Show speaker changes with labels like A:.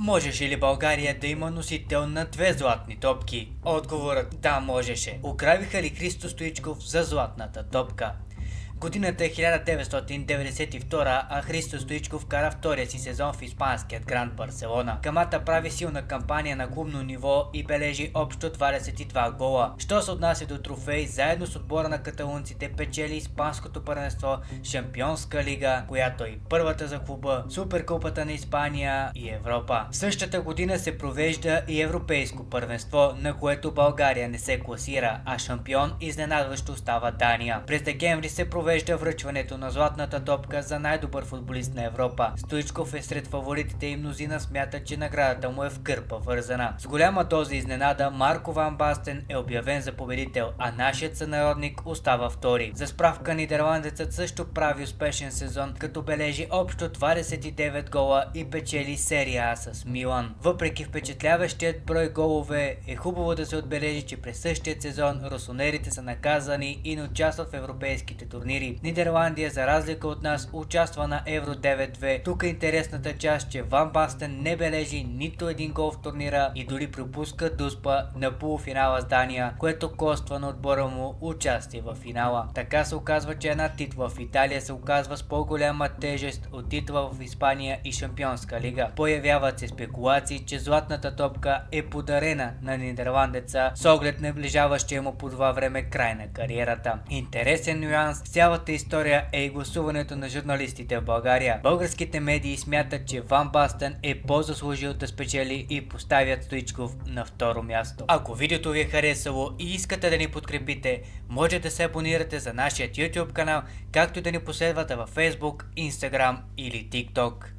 A: Можеше ли България да има носител на 2 златни топки? Отговорът: да, можеше. Окравиха ли Христо Стоичков за златната топка? Годината е 1992, а Христо Стоичков кара втория си сезон в испанският Гранд Барселона. Камата прави силна кампания на клубно ниво и бележи общо 22 гола. Що се отнася до трофей, заедно с отбора на каталунците печели испанското първенство, Шампионска лига, която е и първата за клуба, Суперкупата на Испания и Европа. Същата година се провежда и европейско първенство, на което България не се класира, а шампион изненадващо става Дания. През декември се провежда връчването на златната топка за най-добър футболист на Европа. Стоичков е сред фаворитите и мнозина смята, че наградата му е в кърпа вързана. С голяма доза изненада Марко Ван Бастен е обявен за победител, а нашият сънародник остава втори. За справка, нидерландецът също прави успешен сезон, като бележи общо 29 гола и печели серия А с Милан. Въпреки впечатляващият брой голове, е хубаво да се отбележи, че през същия сезон росонерите са наказани и не участват в европейските турнири. Нидерландия, за разлика от нас, участва на Евро 9-2. Тук е интересната част, че Ван Бастен не бележи нито един гол в турнира и дори пропуска дуспа на полуфинала с Дания, което коства на отбора му участие в финала. Така се оказва, че една титла в Италия се оказва с по-голяма тежест от титла в Испания и Шампионска лига. Появяват се спекулации, че златната топка е подарена на нидерландеца с оглед наближаващия му по това време край на кариерата. Интересен нюанс в цялата история е и гласуването на журналистите в България. Българските медии смятат, че Ван Бастен е по-заслужил да спечели и поставят Стоичков на второ място. Ако видеото ви е харесало и искате да ни подкрепите, може да се абонирате за нашия YouTube канал, както и да ни последвате във Facebook, Instagram или TikTok.